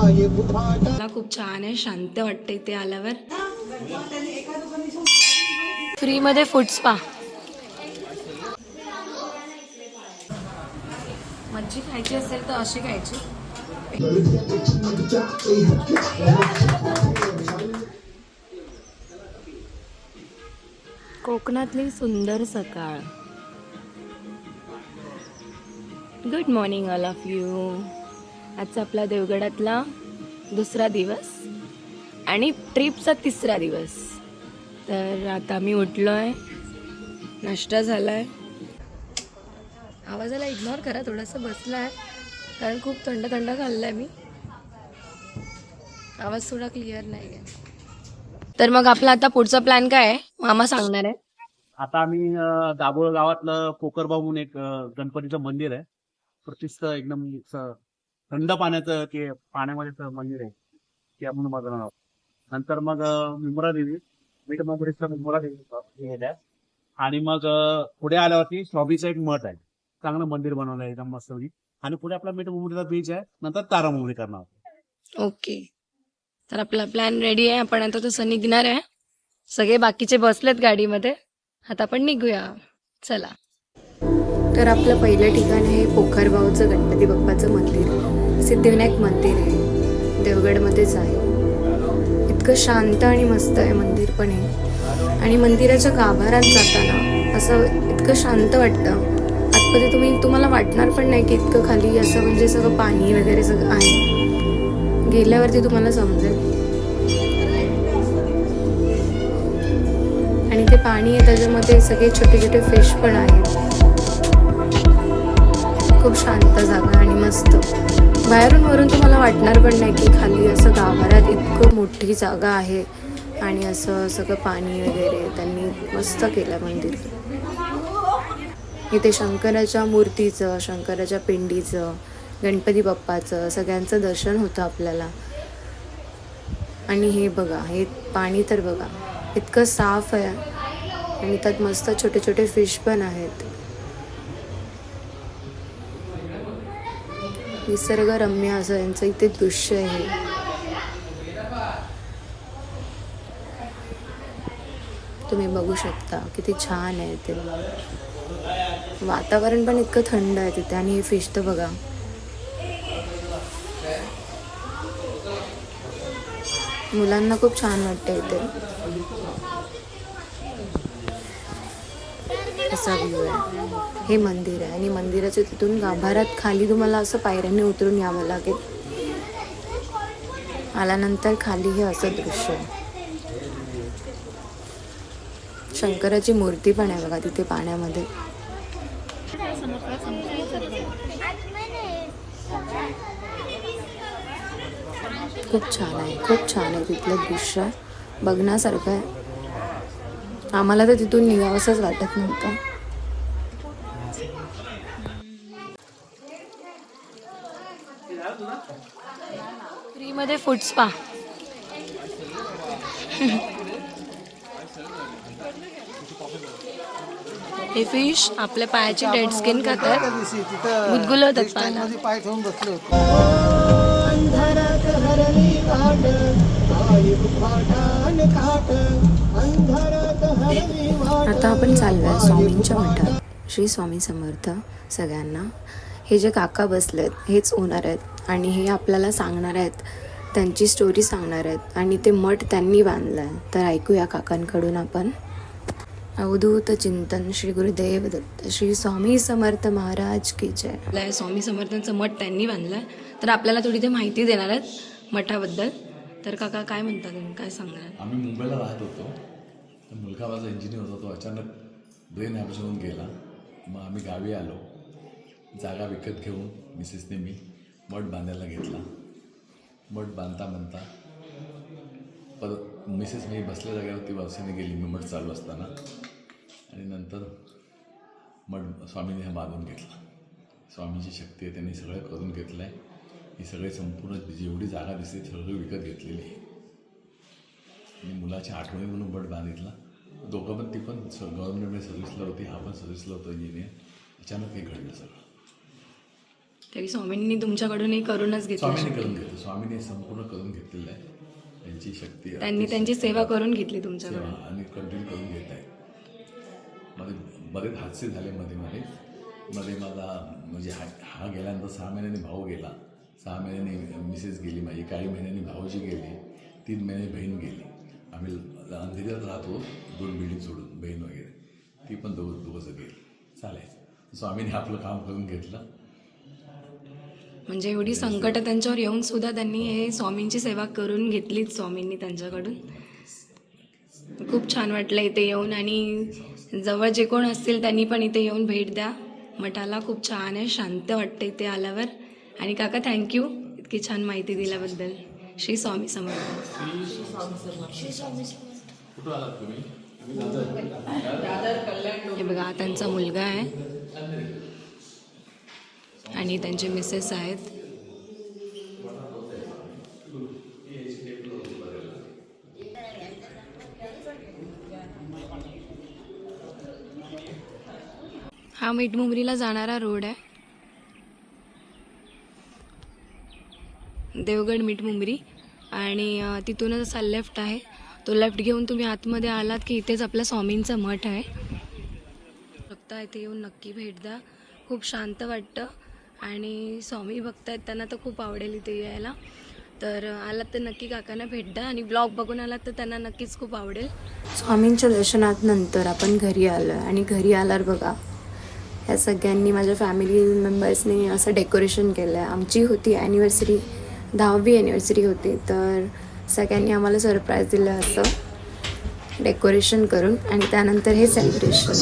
मला खूप छान आहे, शांत वाटते इथे आल्यावर. फ्री मध्ये फूड स्पा. मच्छी खायची असेल तर अशी खायची. कोकणातली सुंदर सकाळ. Good morning all of you. आजचा आपला देवगडातला दुसरा दिवस आणि ट्रिपचा तिसरा दिवस. तर आता आम्ही उठलो आहे, नाश्ता झाला आहे. आवाजाला इग्नोर करा, थोडंसं बसला आहे कारण खूप थंड थंड खाल्लं आहे मी. आवाज थोडा क्लिअर नाही आहे. तर मग आपला आता पुढचा प्लॅन काय आहे मामा सांगणार आहे. आता आम्ही दाभोळ गावातलं पोकरबाव म्हणून एक गणपतीचं मंदिर आहे. प्रतिष्ठ एकदम थंड पाण्याचं ते पाण्यामध्ये मंदिर आहे ते आपण बघणार आहोत. नंतर मग मुंब्रा देवी, मीठमापुरीचं मुंब्रा देवी, आणि मग पुढे आल्यावरती स्वामीचं एक मठ आहे, चांगलं मंदिर बनवलं आहे एकदम मस्त. आणि पुढे आपला मीठमापुरीचा बीच आहे, नंतर तारामुंबरी करणार. ओके, तर आपला प्लॅन रेडी आहे. आपण आता तसं निघणार आहे. सगळे बाकीचे बसलेत गाडीमध्ये, आता आपण निघूया. चला. तर आपलं पहिलं ठिकाण आहे पोखरबावचं गणपती बाप्पाचं मंदिर. सिद्धिविनायक मंदिर आहे, देवगडमध्येच आहे. इतकं शांत आणि मस्त आहे मंदिर पण आहे. आणि मंदिराच्या गाभाऱ्यात जाताना असं इतकं शांत वाटतं. आतमध्ये तुम्हाला वाटणार पण नाही की इतकं खाली असं म्हणजे सगळं पाणी वगैरे सगळं आहे. गेल्यावरती तुम्हाला समजेल. आणि ते पाणी आहे त्याच्यामध्ये सगळे छोटे छोटे फिश पण आहेत. खूप शांत जागा आणि मस्त. बाहेरून वरून तुम्हाला वाटणार पण नाही की खाली असं गाभाऱ्यात इतकं मोठी जागा आहे आणि असं सगळं पाणी वगैरे त्यांनी मस्त केलं मंदिर. इथे शंकराच्या मूर्तीचं, शंकराच्या पिंडीचं, गणपती बाप्पाचं सगळ्यांचं दर्शन होतं आपल्याला. आणि हे बघा, हे पाणी तर बघा इतकं साफ आहे आणि त्यात मस्त छोटे छोटे फिश पण आहेत. निसर्गरम्य असं यांचं इथे दृश्य आहे. तुम्ही बघू शकता किती छान आहे ते. वातावरण पण इतकं थंड आहे तिथे. आणि हे फिश तर बघा, मुलांना खूप छान वाटतं इथे. असा व्ह्यू आहे. हे मंदिर आहे आणि मंदिराच्या तिथून गाभाऱ्यात खाली तुम्हाला असं पायऱ्यांनी उतरून यावं लागेल. आल्यानंतर खाली हे असं दृश्य आहे. शंकराची मूर्ती पण आहे बघा तिथे पाण्यामध्ये. खूप छान आहे, खूप छान आहे तिथलं दृश्य, बघण्यासारखं आहे. आम्हाला तर तिथून निघावंसंच वाटत नव्हतं. फ्रीमध्ये फूड स्पा. हे फिश आपल्या पायाची डेड स्किन खातात, गुदगुलवतात पायाला. आता आपण चाललोय स्वामींच्या मठात. श्री स्वामी समर्थ सगळ्यांना. हे जे काका बसलेत हेच ओनर आहेत आणि हे आपल्याला सांगणार आहेत, त्यांची स्टोरी सांगणार आहेत. आणि ते मठ त्यांनी बांधलं आहे. तर ऐकूया काकांकडून आपण. अवधूत चिंतन श्री गुरुदेव दत्त श्री स्वामी समर्थ महाराज की जय. स्वामी समर्थांचं मठ त्यांनी बांधलं आहे, तर आपल्याला थोडी ते माहिती देणार आहेत मठाबद्दल. तर काका काय म्हणतात, काय सांगणार? आम्ही मुंबईला राहत होतो. तर मुलगा माझा इंजिनियर होता, तो अचानक ब्रेन हॅमरेज होऊन गेला. मग आम्ही गावी आलो. जागा विकत घेऊन मिसेसने मी मठ बांधायला घेतला. मठ बांधता परत मिसेस मी बसल्या जागेवरती वर्षाने गेली मी मठ चालू असताना. आणि नंतर मठ स्वामींनी हा बांधून घेतला. स्वामीची शक्ती आहे, त्यांनी सगळं करून घेतलं आहे. ही सगळी संपूर्ण जेवढी जागा दिसते सगळं विकत घेतलेली आहे. आणि मुलाच्या आठवणी म्हणून मठ बांधितला. दोघं पण ती पण गव्हर्नमेंटमध्ये सर्व्हिसला होती, हा पण सर्व्हिसला होता इंजिनियर. अचानक हे घडलं सगळं. तरी स्वामींनी तुमच्याकडून हे करूनच घेतलं. स्वामीने करून घेतलं, स्वामीने संपूर्ण करून घेतलेलं आहे. त्यांची शक्ती, त्यांनी त्यांची सेवा करून घेतली तुमच्याकडून. सेवा आणि कंटिन्यू करून घेत आहे. बरेच हादसे झाले मध्ये माझा म्हणजे हा गेल्यानंतर 6 महिन्यांनी भाऊ गेला, 6 महिन्यांनी मिसेस गेली माझी, काही महिन्यांनी भाऊजी गेले, 3 महिने बहीण गेली. आम्ही अंधेरीत राहतो 2 बिल्डिंग सोडून, बहीण वगैरे ती पण दोघंच गेली. चालायचं, स्वामीने आपलं काम करून घेतलं. म्हणजे एवढी संकट त्यांच्यावर येऊन सुद्धा त्यांनी हे स्वामींची सेवा करून घेतलीच स्वामींनी त्यांच्याकडून. खूप छान वाटलं इथे येऊन, आणि जवळ जे कोण असतील त्यांनी पण इथे येऊन भेट द्या मठाला. खूप छान आहे, शांत वाटतं इथे आल्यावर. आणि काका थँक्यू इतकी छान माहिती दिल्याबद्दल. श्री स्वामी समर्थ. हे बघा त्यांचा मुलगा आहे आणि त्यांचे मिसेस आहेत. हा मिठमुंबरीला जाणारा रोड आहे, देवगड मिठमुंबरी. आणि तिथूनच असा लेफ्ट आहे, तो लेफ्ट घेऊन तुम्ही आतमध्ये आलात की इथेच आपल्या स्वामींचं मठ आहे. बघता इथे येऊन नक्की भेट द्या, खूप शांत वाटतं. आणि स्वामी भक्त आहेत, त्यांना तर खूप आवडेल इथे यायला. तर आलात तर नक्की काकांना भेट द्या, आणि ब्लॉग बघून आलात तर त्यांना नक्कीच खूप आवडेल. स्वामींच्या दर्शनात नंतर आपण घरी आलो, आणि घरी आल्यावर बघा ह्या सगळ्यांनी, माझ्या फॅमिली मेंबर्सनी असं डेकोरेशन केलं आहे. आमची होती ॲनिव्हर्सरी, 10वी ॲनिव्हर्सरी होती, तर सगळ्यांनी आम्हाला सरप्राईज दिलं असं डेकोरेशन करून. आणि त्यानंतर हे सेलिब्रेशन.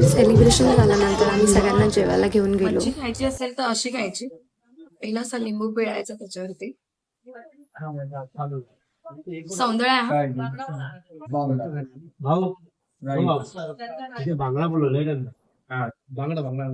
सेलिब्रेशन झाल्यानंतर आम्ही सगळ्यांना जेवायला घेऊन गेलो. खायची असेल तर अशी खायची, पहिला असा लिंबू पिळायचा त्याच्यावरती. सौंदळा भाऊ बांगडा बोलवलंय बांगडा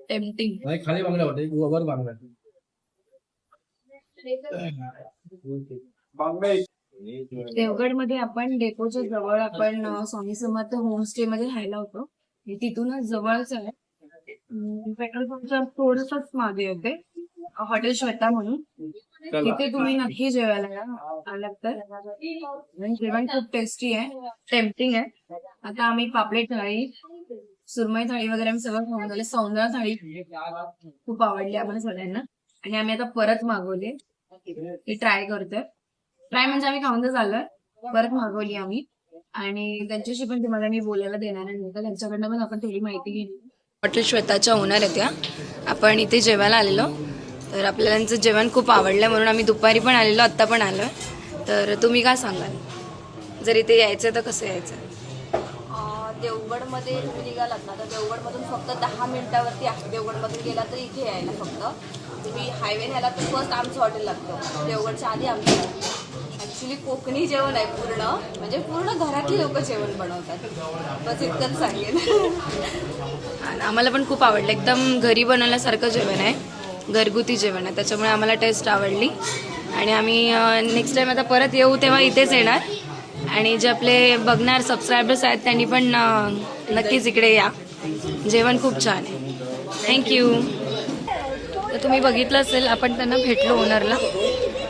टेम्पटिंग. खाली बांगडा वाटते, वर बांगडा. देवगड मध्ये आपण डेपोच्या जवळ आपण स्वामी समर्थ होमस्टे मध्ये राहायला होतो. तिथूनच जवळच आहे. पेट्रोल पंपच्या थोडंसंच मागे होते हॉटेल श्वेता म्हणून. तिथे तुम्ही नक्की जेवायला या आलात तर. जेवण खूप टेस्टी आहे, टेम्पटिंग आहे. आता आम्ही पापलेट थाळी, सुरमई थाळी वगैरे आम्ही सगळं खाऊन झाले. सौंदळा थाळी खूप आवडली आम्हाला सगळ्यांना, आणि आम्ही आता परत मागवले. ती ट्राय करतोय. ट्राय म्हणजे आम्ही खाऊन तर चाललोय, परत मागवली आम्ही. आणि त्यांच्याशी पण तुम्हाला मी बोलायला देणार आहे, तर त्यांच्याकडनं पण आपण थोडी माहिती घेतली. हॉटेल श्वेताच्या ओनर आहेत त्या. आपण इथे जेवायला आलेलो, तर आपल्याला त्यांचं जेवण खूप आवडलं म्हणून आम्ही दुपारी पण आलेलो, आत्ता पण आलोय. तर तुम्ही काय सांगाल, जर इथे यायचं तर कसं यायचं? देवगडमध्ये तुम्ही निघालात ना, तर देवगडमधून फक्त 10 मिनिटावरती आहे. देवगडमधून गेला तर इथे यायला फक्त. तुम्ही हायवे न्याला तर फर्स्ट आमचं हॉटेल लागतं, देवगडच्या आधी आमचं लागतं. ॲक्च्युली कोकणी जेवण आहे पूर्ण, म्हणजे पूर्ण घरातली लोक जेवण बनवतात. बस इतकंच सांगेन. आम्हाला पण खूप आवडलं, एकदम घरी बनवल्यासारखं जेवण आहे, घरगुती जेवण आहे. त्याच्यामुळे आम्हाला टेस्ट आवडली, आणि आम्ही नेक्स्ट टाइम आता परत येऊ तेव्हा इथेच येणार. आणि जे आपले बघणार सबस्क्रायबर्स आहेत त्यांनी पण नक्कीच इकडे या, जेवण खूप छान आहे. थँक्यू. तर तुम्ही बघितलं असेल, आपण त्यांना भेटलो ओनरला.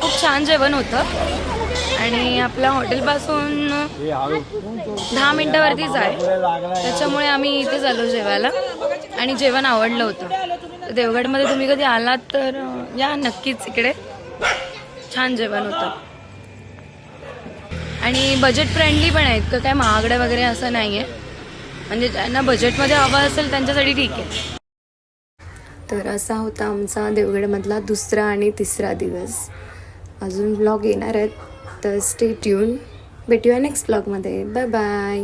खूप छान जेवण होतं, आणि आपल्या हॉटेलपासून 10 मिनिटावरतीच आहे. त्याच्यामुळे आम्ही इथे आलो जेवायला, आणि जेवण आवडलं होतं. देवगडमध्ये तुम्ही कधी आलात तर या नक्कीच, इकडे छान जेवण होतं. आणि बजेट फ्रेंडली पण आहेत का, काय महागडे वगैरे असं नाही आहे. म्हणजे ज्यांना बजेटमध्ये हवं असेल त्यांच्यासाठी ठीक आहे. तर असा होता आमचा देवगडमधला दुसरा आणि तिसरा दिवस. अजून व्लॉग येणार आहेत, तर स्टे ट्यून. भेटूया नेक्स्ट व्लॉगमध्ये. Bye bye.